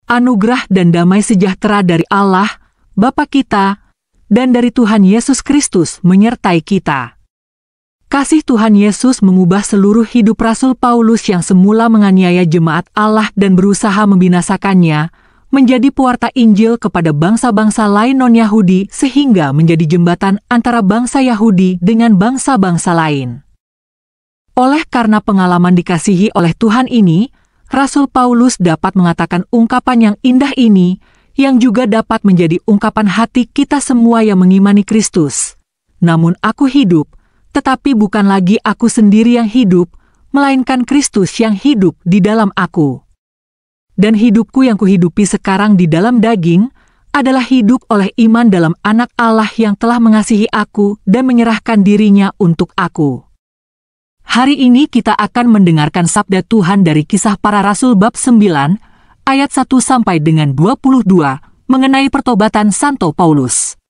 Anugerah dan damai sejahtera dari Allah, Bapa kita, dan dari Tuhan Yesus Kristus menyertai kita. Kasih Tuhan Yesus mengubah seluruh hidup Rasul Paulus yang semula menganiaya jemaat Allah dan berusaha membinasakannya, menjadi pewarta Injil kepada bangsa-bangsa lain non-Yahudi sehingga menjadi jembatan antara bangsa Yahudi dengan bangsa-bangsa lain. Oleh karena pengalaman dikasihi oleh Tuhan ini, Rasul Paulus dapat mengatakan ungkapan yang indah ini, yang juga dapat menjadi ungkapan hati kita semua yang mengimani Kristus. Namun aku hidup, tetapi bukan lagi aku sendiri yang hidup, melainkan Kristus yang hidup di dalam aku. Dan hidupku yang kuhidupi sekarang di dalam daging, adalah hidup oleh iman dalam Anak Allah yang telah mengasihi aku dan menyerahkan dirinya untuk aku. Hari ini kita akan mendengarkan sabda Tuhan dari Kisah Para Rasul bab 9, ayat 1 sampai dengan 22, mengenai pertobatan Santo Paulus.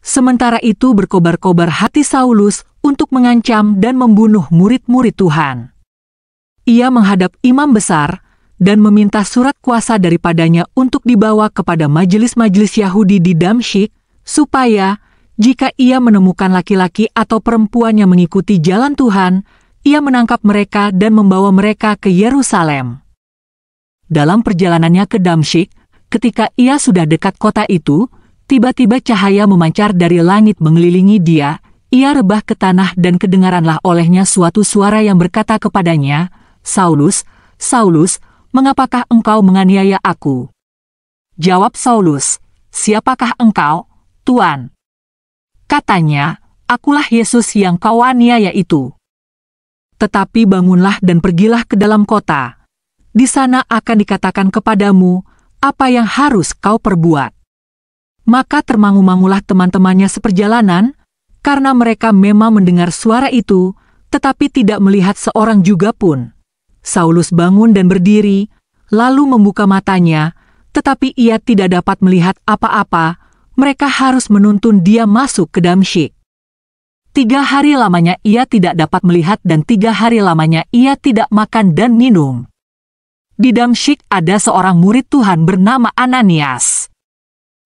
Sementara itu berkobar-kobar hati Saulus untuk mengancam dan membunuh murid-murid Tuhan. Ia menghadap imam besar dan meminta surat kuasa daripadanya untuk dibawa kepada majelis-majelis Yahudi di Damsyik, supaya jika ia menemukan laki-laki atau perempuan yang mengikuti jalan Tuhan, ia menangkap mereka dan membawa mereka ke Yerusalem. Dalam perjalanannya ke Damsyik, ketika ia sudah dekat kota itu, tiba-tiba cahaya memancar dari langit mengelilingi dia, ia rebah ke tanah dan kedengaranlah olehnya suatu suara yang berkata kepadanya, "Saulus, Saulus, mengapakah engkau menganiaya aku?" Jawab Saulus, "Siapakah engkau, Tuan?" Katanya, "Akulah Yesus yang kau aniaya itu. Tetapi bangunlah dan pergilah ke dalam kota. Di sana akan dikatakan kepadamu apa yang harus kau perbuat." Maka termangu-mangulah teman-temannya seperjalanan, karena mereka memang mendengar suara itu, tetapi tidak melihat seorang juga pun. Saulus bangun dan berdiri, lalu membuka matanya, tetapi ia tidak dapat melihat apa-apa. Mereka harus menuntun dia masuk ke Damsyik. 3 hari lamanya ia tidak dapat melihat dan 3 hari lamanya ia tidak makan dan minum. Di Damsyik ada seorang murid Tuhan bernama Ananias.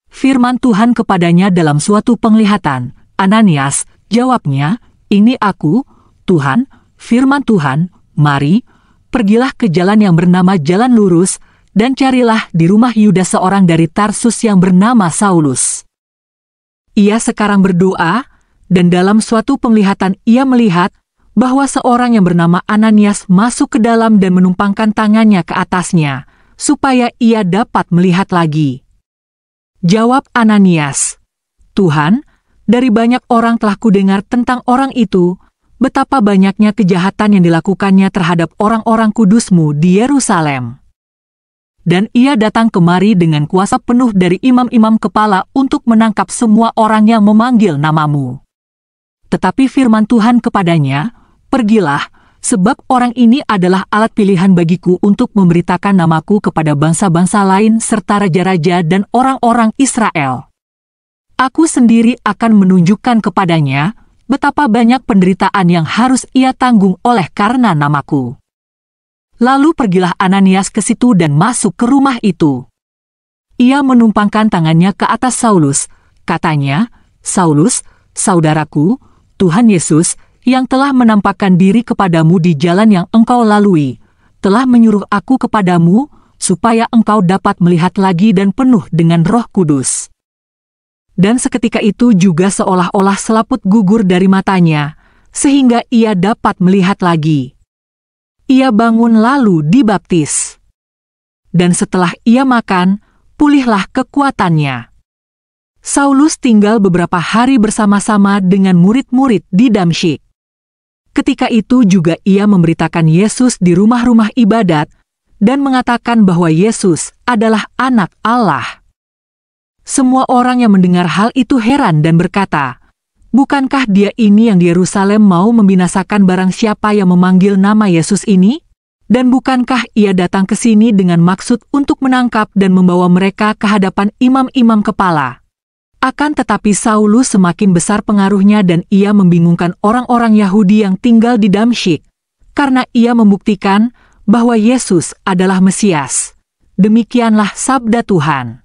Firman Tuhan kepadanya dalam suatu penglihatan. "Ananias," jawabnya, "Ini aku, Tuhan." Firman Tuhan, "Mari, pergilah ke jalan yang bernama Jalan Lurus, dan carilah di rumah Yudas seorang dari Tarsus yang bernama Saulus. Ia sekarang berdoa, dan dalam suatu penglihatan ia melihat bahwa seorang yang bernama Ananias masuk ke dalam dan menumpangkan tangannya ke atasnya, supaya ia dapat melihat lagi." Jawab Ananias, "Tuhan, dari banyak orang telah kudengar tentang orang itu, betapa banyaknya kejahatan yang dilakukannya terhadap orang-orang kudus-Mu di Yerusalem. Dan ia datang kemari dengan kuasa penuh dari imam-imam kepala untuk menangkap semua orang yang memanggil nama-Mu. Tetapi firman Tuhan kepadanya, 'Pergilah, sebab orang ini adalah alat pilihan bagiku untuk memberitakan namaku kepada bangsa-bangsa lain serta raja-raja dan orang-orang Israel. Aku sendiri akan menunjukkan kepadanya betapa banyak penderitaan yang harus ia tanggung oleh karena namaku.' Lalu pergilah Ananias ke situ dan masuk ke rumah itu. Ia menumpangkan tangannya ke atas Saulus, katanya, 'Saulus, saudaraku, Tuhan Yesus, yang telah menampakkan diri kepadamu di jalan yang engkau lalui, telah menyuruh aku kepadamu, supaya engkau dapat melihat lagi dan penuh dengan Roh Kudus.' Dan seketika itu juga seolah-olah selaput gugur dari matanya, sehingga ia dapat melihat lagi. Ia bangun lalu dibaptis. Dan setelah ia makan, pulihlah kekuatannya. Saulus tinggal beberapa hari bersama-sama dengan murid-murid di Damsyik. Ketika itu juga ia memberitakan Yesus di rumah-rumah ibadat dan mengatakan bahwa Yesus adalah Anak Allah. Semua orang yang mendengar hal itu heran dan berkata, "Bukankah dia ini yang di Yerusalem mau membinasakan barang siapa yang memanggil nama Yesus ini? Dan bukankah ia datang ke sini dengan maksud untuk menangkap dan membawa mereka ke hadapan imam-imam kepala?" Akan tetapi Saulus semakin besar pengaruhnya dan ia membingungkan orang-orang Yahudi yang tinggal di Damsyik, karena ia membuktikan bahwa Yesus adalah Mesias. Demikianlah sabda Tuhan.